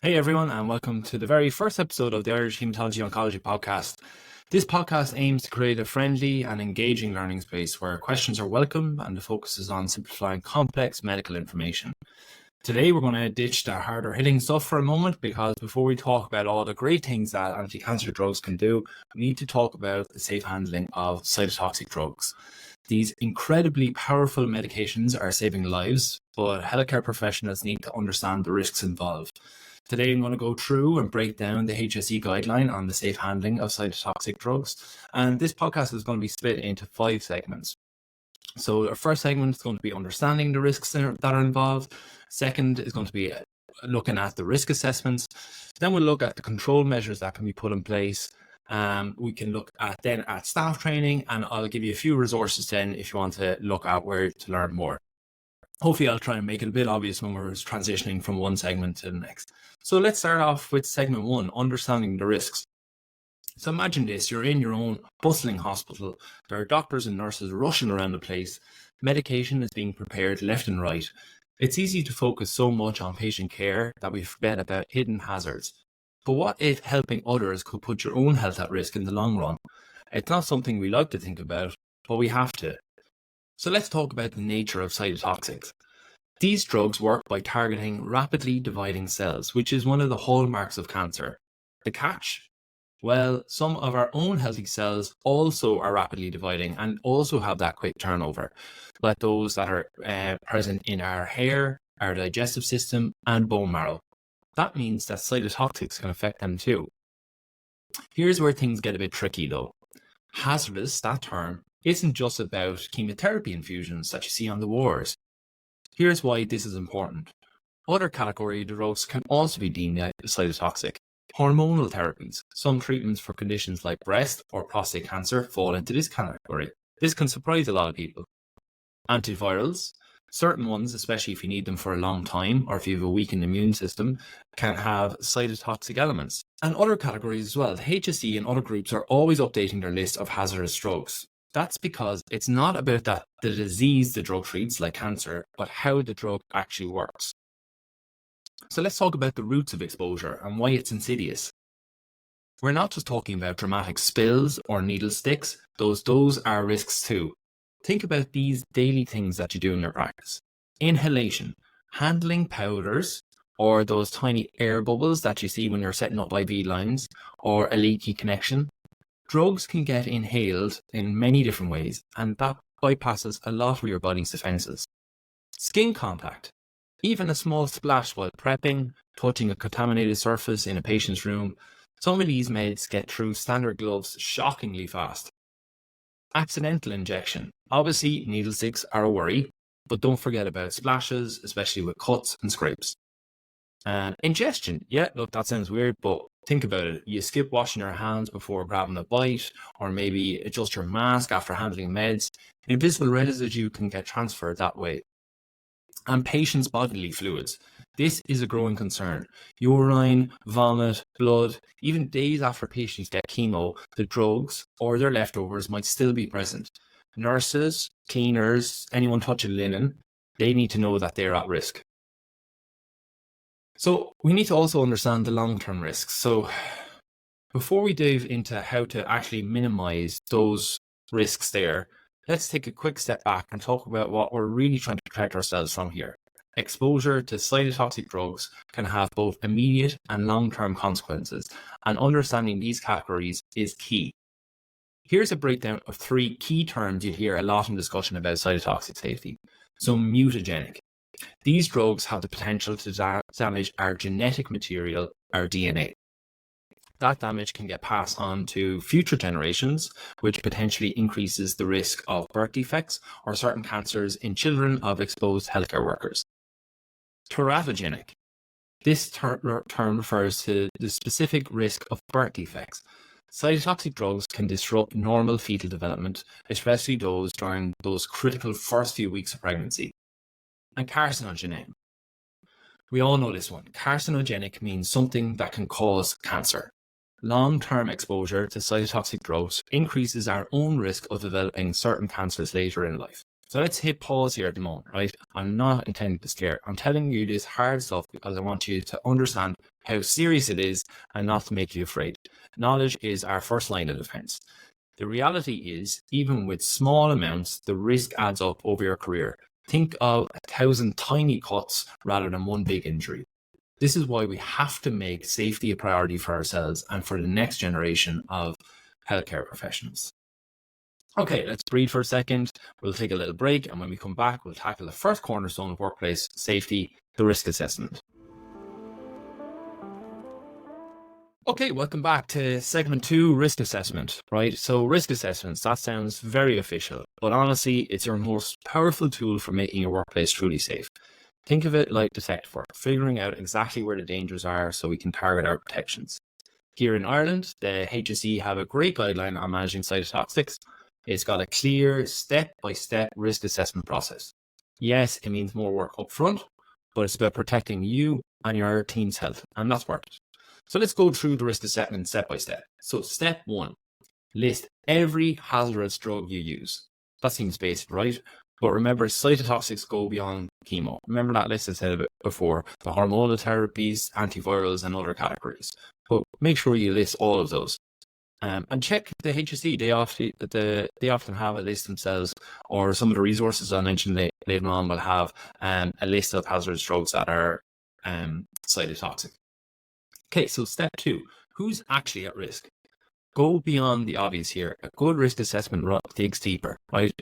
Hey everyone, and welcome to the very first episode of the Irish Hematology Oncology podcast. This podcast aims to create a friendly and engaging learning space where questions are welcome and the focus is on simplifying complex medical information. Today we're going to ditch the harder hitting stuff for a moment, because before we talk about all the great things that anti-cancer drugs can do, we need to talk about the safe handling of cytotoxic drugs. These incredibly powerful medications are saving lives, but healthcare professionals need to understand the risks involved. Today I'm going to go through and break down the HSE guideline on the safe handling of cytotoxic drugs, and this podcast is going to be split into 5 segments. So our first segment is going to be understanding the risks that are involved. Second is going to be looking at the risk assessments. Then we'll look at the control measures that can be put in place. We can look at staff training, and I'll give you a few resources then if you want to look at where to learn more. Hopefully I'll try and make it a bit obvious when we're transitioning from one segment to the next. So let's start off with segment 1, understanding the risks. So imagine this, you're in your own bustling hospital. There are doctors and nurses rushing around the place. Medication is being prepared left and right. It's easy to focus so much on patient care that we forget about hidden hazards. But what if helping others could put your own health at risk in the long run? It's not something we like to think about, but we have to. So let's talk about the nature of cytotoxics. These drugs work by targeting rapidly dividing cells, which is one of the hallmarks of cancer. The catch? Well, some of our own healthy cells also are rapidly dividing and also have that quick turnover, like those that are present in our hair, our digestive system, and bone marrow. That means that cytotoxics can affect them too. Here's where things get a bit tricky though. Hazardous, that term, isn't just about chemotherapy infusions that you see on the wards. Here's why this is important. Other category drugs can also be deemed cytotoxic. Hormonal therapies, some treatments for conditions like breast or prostate cancer fall into this category. This can surprise a lot of people. Antivirals, certain ones, especially if you need them for a long time or if you have a weakened immune system, can have cytotoxic elements. And other categories as well. The HSE and other groups are always updating their list of hazardous drugs. That's because it's not about the disease the drug treats, like cancer, but how the drug actually works. So let's talk about the roots of exposure and why it's insidious. We're not just talking about dramatic spills or needle sticks, those are risks too. Think about these daily things that you do in your practice. Inhalation, handling powders, or those tiny air bubbles that you see when you're setting up IV lines, or a leaky connection. Drugs can get inhaled in many different ways, and that bypasses a lot of your body's defenses. Skin contact. Even a small splash while prepping, touching a contaminated surface in a patient's room. Some of these meds get through standard gloves shockingly fast. Accidental injection. Obviously, needle sticks are a worry, but don't forget about splashes, especially with cuts and scrapes. Ingestion. Yeah, look, that sounds weird, but think about it. You skip washing your hands before grabbing a bite, or maybe adjust your mask after handling meds. Invisible residue can get transferred that way. And patients' bodily fluids. This is a growing concern. Urine, vomit, blood, even days after patients get chemo, the drugs or their leftovers might still be present. Nurses, cleaners, anyone touching linen, they need to know that they're at risk. So we need to also understand the long-term risks. So before we dive into how to actually minimize those risks there, let's take a quick step back and talk about what we're really trying to protect ourselves from here. Exposure to cytotoxic drugs can have both immediate and long-term consequences, and understanding these categories is key. Here's a breakdown of 3 key terms you hear a lot in discussion about cytotoxic safety. So mutagenic. These drugs have the potential to damage our genetic material, our DNA. That damage can get passed on to future generations, which potentially increases the risk of birth defects or certain cancers in children of exposed healthcare workers. Teratogenic. This term refers to the specific risk of birth defects. Cytotoxic drugs can disrupt normal fetal development, especially those during those critical first few weeks of pregnancy. And carcinogenic. We all know this one. Carcinogenic means something that can cause cancer. Long-term exposure to cytotoxic drugs increases our own risk of developing certain cancers later in life. So let's hit pause here at the moment, right? I'm not intending to scare. I'm telling you this hard stuff because I want you to understand how serious it is, and not to make you afraid. Knowledge is our first line of defense. The reality is, even with small amounts, the risk adds up over your career. Think of 1,000 tiny cuts rather than one big injury. This is why we have to make safety a priority for ourselves and for the next generation of healthcare professionals. Okay, let's breathe for a second. We'll take a little break, and when we come back, we'll tackle the first cornerstone of workplace safety, the risk assessment. Okay, welcome back to segment 2, risk assessment, right? So risk assessments, that sounds very official, but honestly, it's your most powerful tool for making your workplace truly safe. Think of it like detective work, figuring out exactly where the dangers are so we can target our protections. Here in Ireland, the HSE have a great guideline on managing cytotoxics. It's got a clear step-by-step risk assessment process. Yes, it means more work up front, but it's about protecting you and your team's health, and that's worth it. So let's go through the risk assessment step by step. So step 1, list every hazardous drug you use. That seems basic, right? But remember, cytotoxics go beyond chemo. Remember that list I said before, the hormonal therapies, antivirals, and other categories. But make sure you list all of those. And check the HSE. They often have a list themselves, or some of the resources I mentioned later on will have a list of hazardous drugs that are cytotoxic. Okay, so step 2, who's actually at risk? Go beyond the obvious here. A good risk assessment digs deeper, right?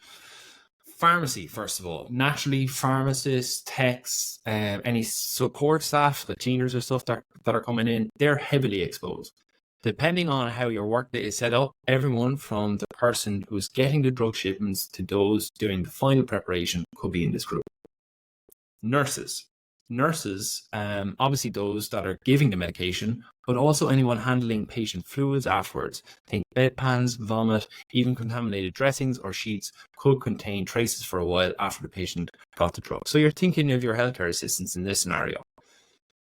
Pharmacy, first of all. Naturally, pharmacists, techs, any support staff, the cleaners or stuff that are coming in, they're heavily exposed. Depending on how your workday is set up, everyone from the person who's getting the drug shipments to those doing the final preparation could be in this group. Nurses, obviously those that are giving the medication, but also anyone handling patient fluids afterwards. Think bedpans, vomit, even contaminated dressings or sheets could contain traces for a while after the patient got the drug. So you're thinking of your healthcare assistants in this scenario.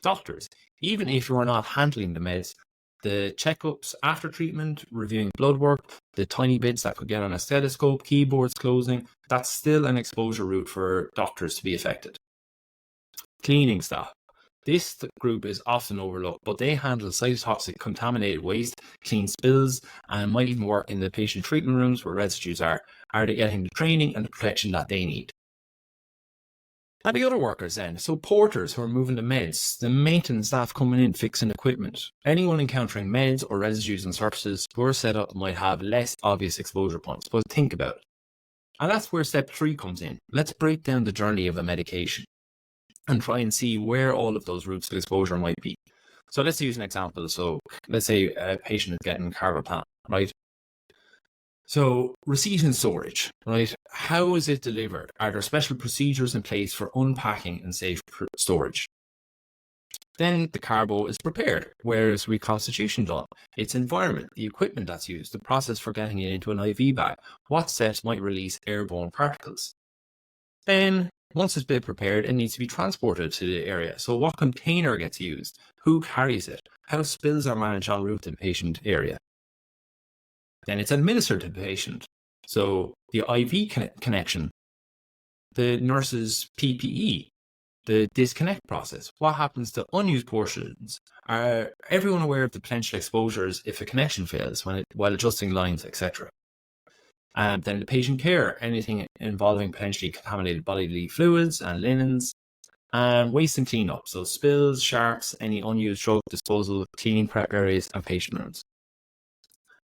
Doctors, even if you're not handling the meds, the checkups after treatment, reviewing blood work, the tiny bits that could get on a stethoscope, keyboards closing, that's still an exposure route for doctors to be affected. Cleaning staff. This group is often overlooked, but they handle cytotoxic contaminated waste, clean spills, and might even work in the patient treatment rooms where residues are. Are they getting the training and the protection that they need? And the other workers then, so porters who are moving the meds, the maintenance staff coming in fixing equipment, anyone encountering meds or residues and surfaces, your setup might have less obvious exposure points, but think about it. And that's where step 3 comes in. Let's break down the journey of a medication and try and see where all of those routes of exposure might be. So let's use an example. So let's say a patient is getting carbapenem, right? So receipt and storage, right? How is it delivered? Are there special procedures in place for unpacking and safe storage? Then the carbo is prepared. Where is reconstitution done? Its environment, the equipment that's used, the process for getting it into an IV bag. What steps might release airborne particles? Then, once it's been prepared, it needs to be transported to the area. So what container gets used? Who carries it? How spills are managed en route to the patient area? Then it's administered to the patient. So the IV connection, the nurse's PPE, the disconnect process. What happens to unused portions? Are everyone aware of the potential exposures if a connection fails while adjusting lines, etc.? And then the patient care, anything involving potentially contaminated bodily fluids and linens, and waste and cleanup. So spills, sharps, any unused drug disposal, cleaning prep areas, and patient rooms.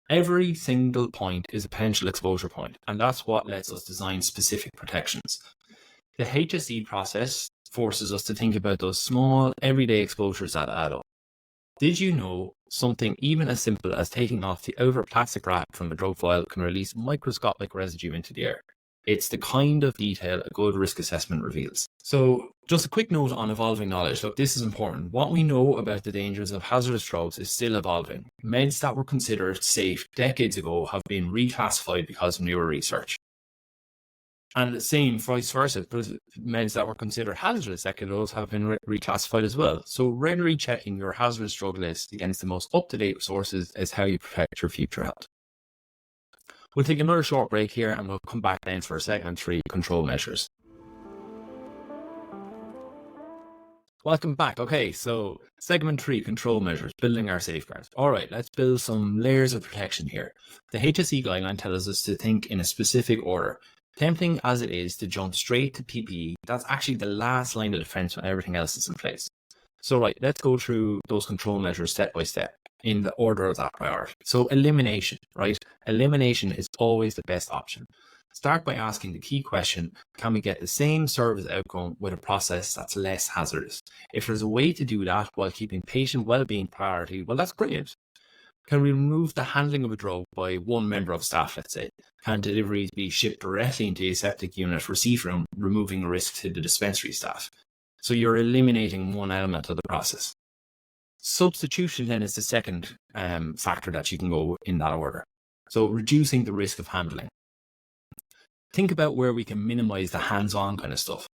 Every single point is a potential exposure point, and that's what lets us design specific protections. The HSE process forces us to think about those small, everyday exposures that add up. Did you know something even as simple as taking off the outer plastic wrap from a drug vial can release microscopic residue into the air? It's the kind of detail a good risk assessment reveals. So just a quick note on evolving knowledge. Look, this is important. What we know about the dangers of hazardous drugs is still evolving. Meds that were considered safe decades ago have been reclassified because of newer research. And the same vice versa, meds that were considered hazardous decades ago have been reclassified as well. So regularly checking your hazardous drug list against the most up-to-date sources is how you protect your future health. We'll take another short break here and we'll come back then for segment 3, control measures. Welcome back. Okay, so segment 3, control measures, building our safeguards. All right, let's build some layers of protection here. The HSE guideline tells us to think in a specific order. Tempting as it is to jump straight to PPE, that's actually the last line of defense when everything else is in place. So right, let's go through those control measures step by step in the order of that priority. So elimination, right? Elimination is always the best option. Start by asking the key question, can we get the same service outcome with a process that's less hazardous? If there's a way to do that while keeping patient well-being priority, well, that's brilliant. Can we remove the handling of a drug by one member of staff, let's say? Can deliveries be shipped directly into the aseptic unit receipt room, removing risk to the dispensary staff? So you're eliminating one element of the process. Substitution then is the second factor that you can go in that order. So reducing the risk of handling. Think about where we can minimize the hands-on kind of stuff.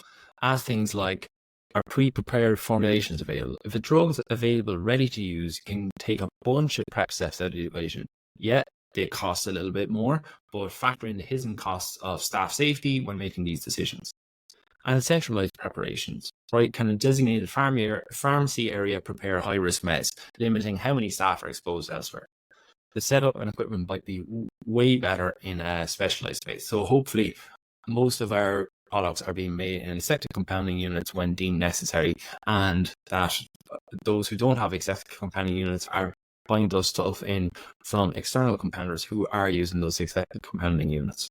As things like, are pre-prepared formulations available? If a drug's available, ready to use, you can take a bunch of prep steps out of the equation. Yeah, they cost a little bit more, but factor in the hidden costs of staff safety when making these decisions. And centralized preparations, right? Can a designated pharmacy area prepare high-risk meds, limiting how many staff are exposed elsewhere? The setup and equipment might be way better in a specialized space. So hopefully most of our products are being made in aseptic compounding units when deemed necessary, and that those who don't have aseptic compounding units are buying those stuff in from external compounders who are using those aseptic compounding units.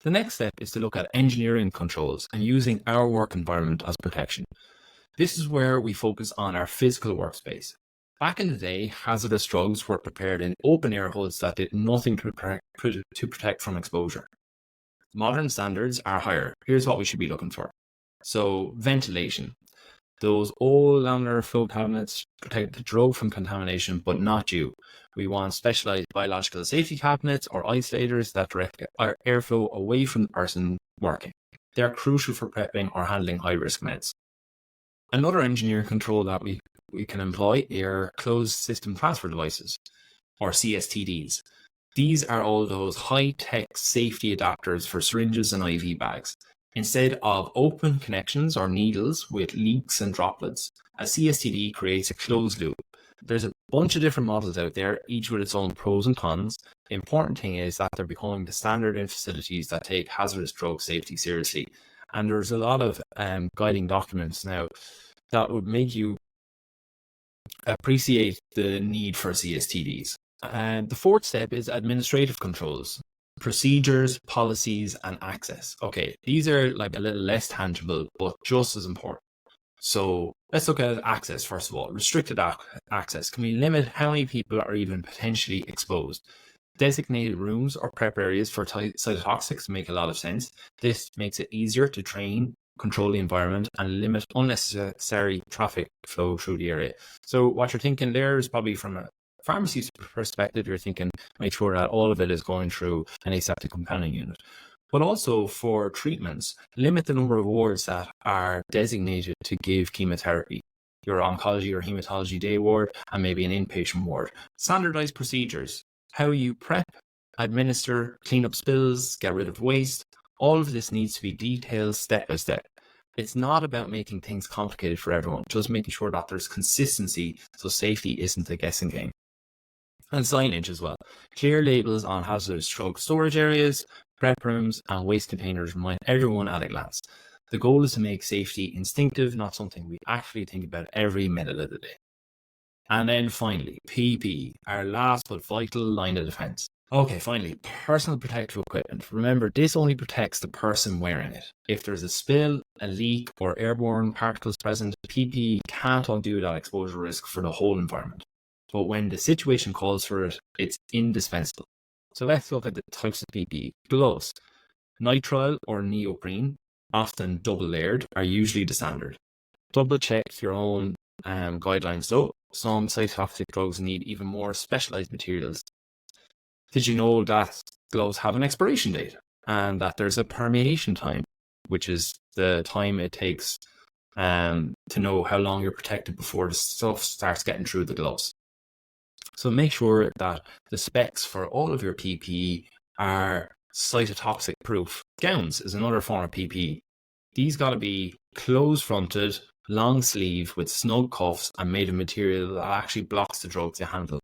The next step is to look at engineering controls and using our work environment as protection. This is where we focus on our physical workspace. Back in the day, hazardous drugs were prepared in open air hoods that did nothing to protect from exposure. Modern standards are higher. Here's what we should be looking for. So, ventilation. Those old laminar flow cabinets protect the drug from contamination, but not you. We want specialized biological safety cabinets or isolators that direct our airflow away from the person working. They're crucial for prepping or handling high-risk meds. Another engineering control that we can employ are closed system transfer devices, or CSTDs. These are all those high-tech safety adapters for syringes and IV bags. Instead of open connections or needles with leaks and droplets, a CSTD creates a closed loop. There's a bunch of different models out there, each with its own pros and cons. The important thing is that they're becoming the standard in facilities that take hazardous drug safety seriously. And there's a lot of guiding documents now that would make you appreciate the need for CSTDs. And the fourth step is administrative controls, procedures, policies, and access. Okay, these are like a little less tangible, but just as important. So let's look at access first of all. Restricted access. Can we limit how many people are even potentially exposed? Designated rooms or prep areas for cytotoxics make a lot of sense. This makes it easier to train, control the environment, and limit unnecessary traffic flow through the area. So what you're thinking there is probably from a pharmacy perspective, you're thinking, make sure that all of it is going through an aseptic compounding unit. But also for treatments, limit the number of wards that are designated to give chemotherapy. Your oncology or hematology day ward, and maybe an inpatient ward. Standardized procedures, how you prep, administer, clean up spills, get rid of waste. All of this needs to be detailed step by step. It's not about making things complicated for everyone, just making sure that there's consistency so safety isn't a guessing game. And signage as well. Clear labels on hazardous drug storage areas, prep rooms, and waste containers remind everyone at a glance. The goal is to make safety instinctive, not something we actually think about every minute of the day. And then finally, PPE, our last but vital line of defense. Okay, finally, personal protective equipment. Remember, this only protects the person wearing it. If there's a spill, a leak, or airborne particles present, PPE can't undo that exposure risk for the whole environment. But when the situation calls for it, it's indispensable. So let's look at the types of PPE. Gloves. Nitrile or neoprene, often double layered, are usually the standard. Double check your own guidelines though. Some cytotoxic drugs need even more specialized materials. Did you know that gloves have an expiration date and that there's a permeation time, which is the time it takes to know how long you're protected before the stuff starts getting through the gloves? So make sure that the specs for all of your PPE are cytotoxic proof. Gowns is another form of PPE. These got to be closed fronted, long sleeve with snug cuffs and made of material that actually blocks the drug to handle.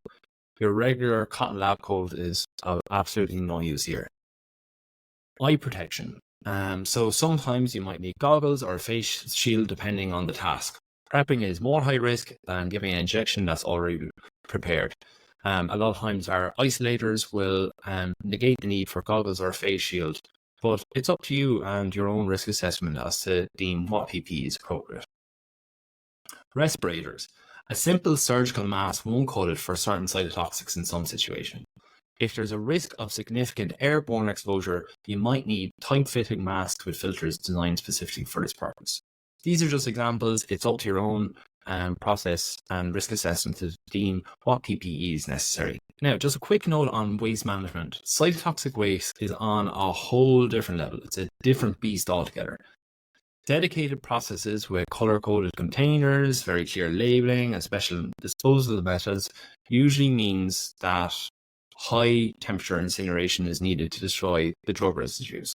Your regular cotton lab coat is of absolutely no use here. Eye protection. So sometimes you might need goggles or a face shield depending on the task. Prepping is more high risk than giving an injection that's already prepared. A lot of times our isolators will negate the need for goggles or a face shield, but it's up to you and your own risk assessment as to deem what PPE is appropriate. Respirators. A simple surgical mask won't cut it for certain cytotoxics in some situations. If there's a risk of significant airborne exposure, you might need tight-fitting masks with filters designed specifically for this purpose. These are just examples. It's up to your own process and risk assessment to deem what PPE is necessary. Now, just a quick note on waste management. Cytotoxic waste is on a whole different level. It's a different beast altogether. Dedicated processes with color-coded containers, very clear labeling, and special disposal methods usually means that high temperature incineration is needed to destroy the drug residues.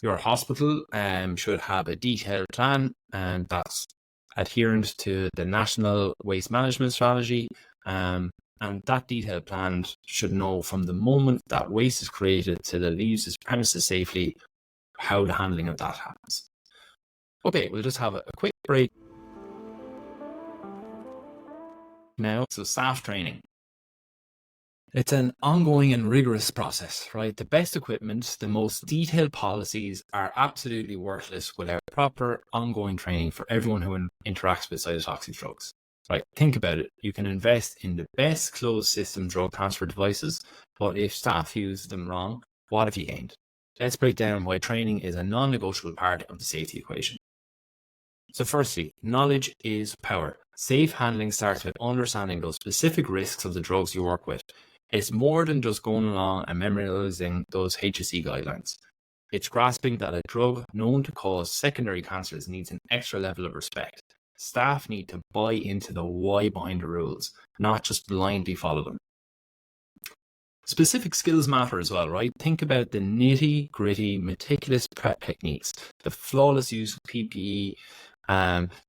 Your hospital should have a detailed plan, and that's adherent to the National Waste Management Strategy. And that detailed plan should know from the moment that waste is created till it leaves its premises safely, how the handling of that happens. Okay, we'll just have a quick break now. So staff training. It's an ongoing and rigorous process, right? The best equipment, the most detailed policies are absolutely worthless without proper ongoing training for everyone who interacts with cytotoxic drugs, right? Think about it. You can invest in the best closed system drug transfer devices, but if staff use them wrong, what have you gained? Let's break down why training is a non-negotiable part of the safety equation. So firstly, knowledge is power. Safe handling starts with understanding those specific risks of the drugs you work with. It's more than just going along and memorizing those HSE guidelines. It's grasping that a drug known to cause secondary cancers needs an extra level of respect. Staff need to buy into the why behind the rules, not just blindly follow them. Specific skills matter as well, right? Think about the nitty-gritty, meticulous prep techniques, the flawless use of PPE,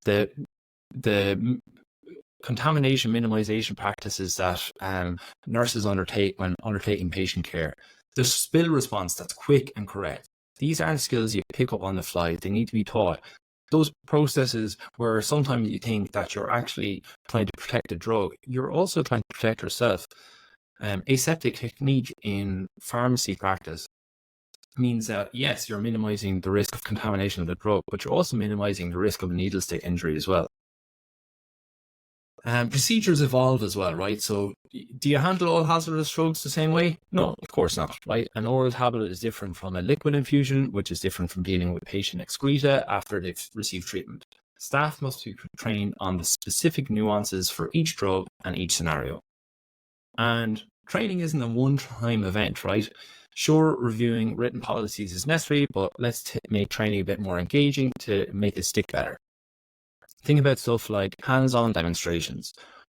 the contamination minimization practices that nurses undertake when undertaking patient care, the spill response that's quick and correct. These aren't skills you pick up on the fly. They need to be taught. Those processes where sometimes you think that you're actually trying to protect a drug, you're also trying to protect yourself. Aseptic technique in pharmacy practice means that, yes, you're minimizing the risk of contamination of the drug, but you're also minimizing the risk of a needle stick injury as well. Procedures evolve as well, right? So do you handle all hazardous drugs the same way? No, of course not, right? An oral tablet is different from a liquid infusion, which is different from dealing with patient excreta after they've received treatment. Staff must be trained on the specific nuances for each drug and each scenario. And training isn't a one-time event, right? Sure, reviewing written policies is necessary, but let's make training a bit more engaging to make it stick better. Think about stuff like hands-on demonstrations.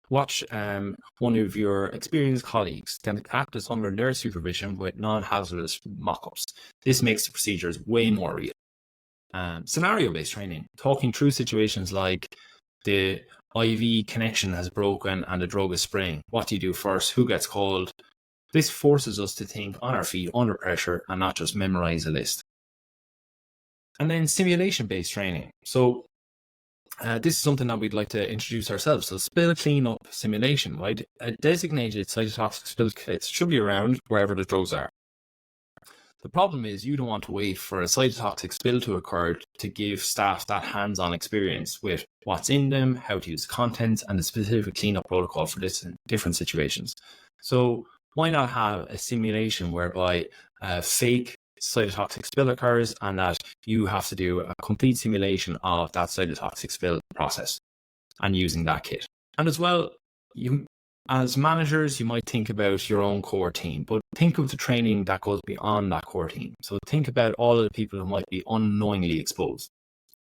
Watch one of your experienced colleagues practice under their supervision with non-hazardous mock-ups. This makes the procedures way more real. Scenario-based training, talking through situations like the IV connection has broken and the drug is spraying. What do you do first? Who gets called? This forces us to think on our feet under pressure and not just memorize a list. And then simulation-based training. So this is something that we'd like to introduce ourselves. So spill cleanup simulation, right? A designated cytotoxic spill kit should be around wherever the drugs are. The problem is you don't want to wait for a cytotoxic spill to occur to give staff that hands-on experience with what's in them, how to use the contents, and the specific cleanup protocol for different situations. So why not have a simulation whereby a fake cytotoxic spill occurs and that you have to do a complete simulation of that cytotoxic spill process and using that kit. And as well, you as managers, you might think about your own core team, but think of the training that goes beyond that core team. So think about all of the people who might be unknowingly exposed.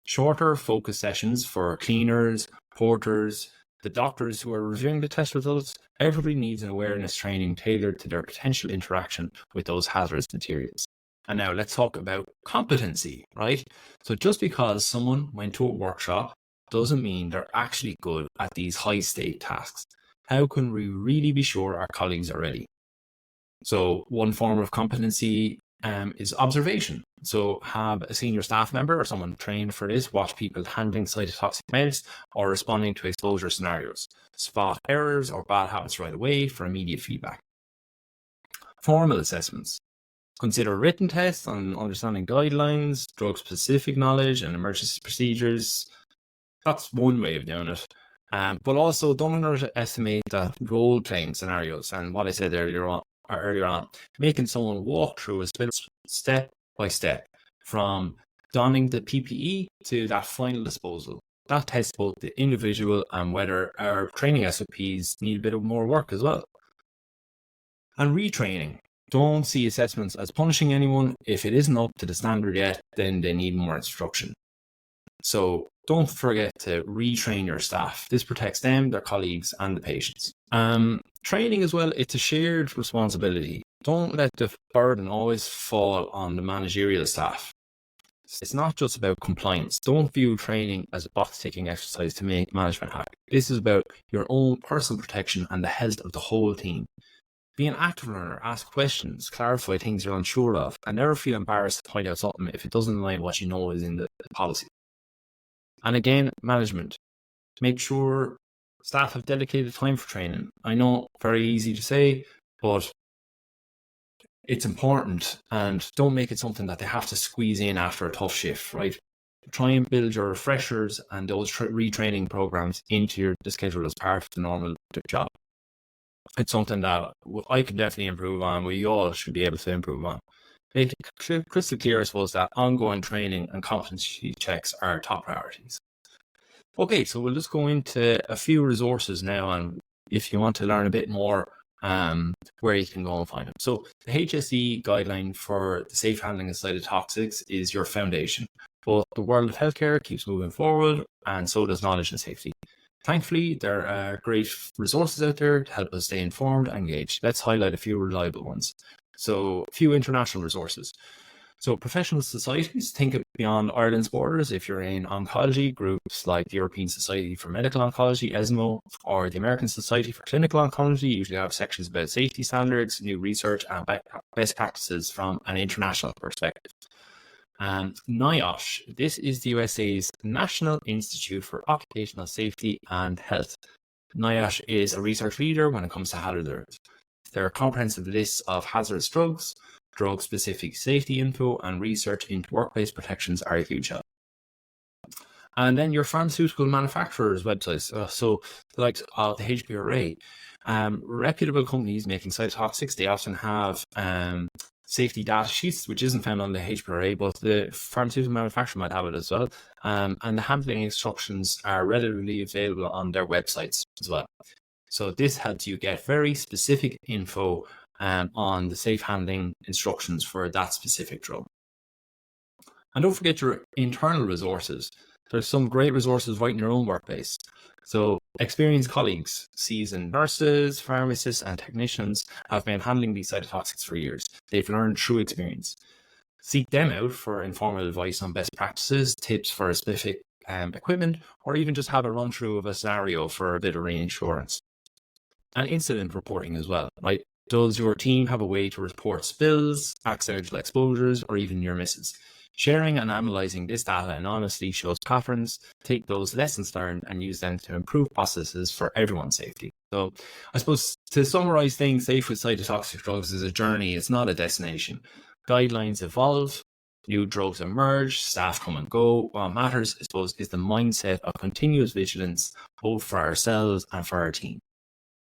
Shorter focus sessions for cleaners, porters, the doctors who are reviewing the test results. Everybody needs an awareness training tailored to their potential interaction with those hazardous materials. And now let's talk about competency, right? So just because someone went to a workshop doesn't mean they're actually good at these high-stake tasks. How can we really be sure our colleagues are ready? So one form of competency is observation. So have a senior staff member or someone trained for this watch people handling cytotoxic meds or responding to exposure scenarios. Spot errors or bad habits right away for immediate feedback. Formal assessments. Consider written tests on understanding guidelines, drug-specific knowledge, and emergency procedures. That's one way of doing it. But also don't underestimate the role-playing scenarios and what I said earlier on, making someone walk through a step by step from donning the PPE to that final disposal. That tests both the individual and whether our training SOPs need a bit of more work as well. And retraining. Don't see assessments as punishing anyone. If it isn't up to the standard yet, then they need more instruction. So don't forget to retrain your staff. This protects them, their colleagues, and the patients. Training as well, it's a shared responsibility. Don't let the burden always fall on the managerial staff. It's not just about compliance. Don't view training as a box-ticking exercise to make management happy. This is about your own personal protection and the health of the whole team. Be an active learner, ask questions, clarify things you're unsure of, and never feel embarrassed to point out something if it doesn't align what you know is in the policy. And again, management. Make sure staff have dedicated time for training. I know, very easy to say, but it's important, and don't make it something that they have to squeeze in after a tough shift, right? Try and build your refreshers and those retraining programs into the schedule as part of the normal job. It's something that I can definitely improve on. We all should be able to improve on. Make it crystal clear, I suppose, that ongoing training and competency checks are top priorities. Okay, so we'll just go into a few resources now, and if you want to learn a bit more, where you can go and find them. So the HSE guideline for the safe handling of cytotoxics is your foundation. But the world of healthcare keeps moving forward, and so does knowledge and safety. Thankfully, there are great resources out there to help us stay informed and engaged. Let's highlight a few reliable ones. So, a few international resources. So, professional societies, think beyond Ireland's borders. If you're in oncology, groups like the European Society for Medical Oncology, ESMO, or the American Society for Clinical Oncology usually have sections about safety standards, new research, and best practices from an international perspective. And NIOSH, this is the USA's National Institute for Occupational Safety and Health. NIOSH is a research leader when it comes to hazardous. There are comprehensive lists of hazardous drugs, drug-specific safety info, and research into workplace protections are a huge help. And then your pharmaceutical manufacturers' websites, so the likes of the HPRA, reputable companies making cytotoxics, they often have safety data sheets, which isn't found on the HPRA, but the pharmaceutical manufacturer might have it as well. And the handling instructions are readily available on their websites as well. So this helps you get very specific info on the safe handling instructions for that specific drug. And don't forget your internal resources. There's some great resources right in your own workplace. So experienced colleagues, seasoned nurses, pharmacists, and technicians have been handling these cytotoxics for years. They've learned through experience. Seek them out for informal advice on best practices, tips for specific equipment, or even just have a run through of a scenario for a bit of reinsurance. And incident reporting as well, right? Does your team have a way to report spills, accidental exposures, or even near misses? Sharing and analysing this data anonymously shows patterns. Take those lessons learned and use them to improve processes for everyone's safety. So I suppose to summarise, staying safe with cytotoxic drugs is a journey, it's not a destination. Guidelines evolve, new drugs emerge, staff come and go. What matters, I suppose, is the mindset of continuous vigilance, both for ourselves and for our team.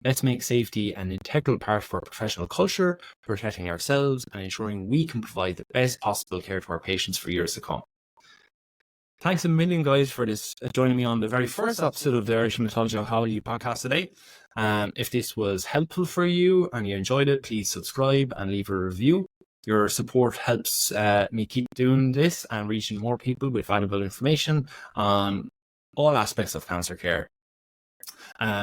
Let's make safety an integral part of our professional culture, protecting ourselves and ensuring we can provide the best possible care to our patients for years to come. Thanks a million, guys, for joining me on the very first episode of the Irish Hematology Oncology podcast today. If this was helpful for you and you enjoyed it, please subscribe and leave a review. Your support helps me keep doing this and reaching more people with valuable information on all aspects of cancer care.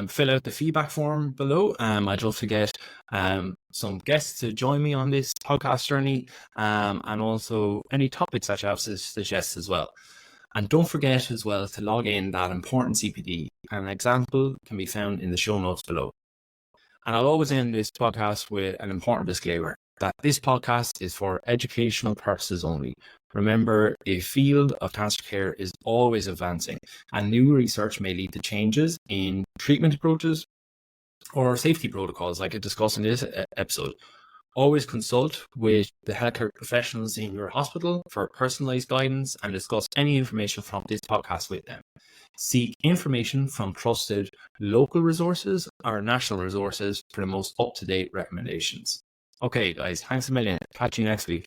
Fill out the feedback form below. I'd love to get some guests to join me on this podcast journey, and also any topics that you have to suggest as well. And don't forget as well to log in that important CPD. An example can be found in the show notes below. And I'll always end this podcast with an important disclaimer that this podcast is for educational purposes only. Remember, the field of cancer care is always advancing, and new research may lead to changes in treatment approaches or safety protocols like I discussed in this episode. Always consult with the healthcare professionals in your hospital for personalized guidance and discuss any information from this podcast with them. Seek information from trusted local resources or national resources for the most up-to-date recommendations. Okay, guys, thanks a million. Catch you next week.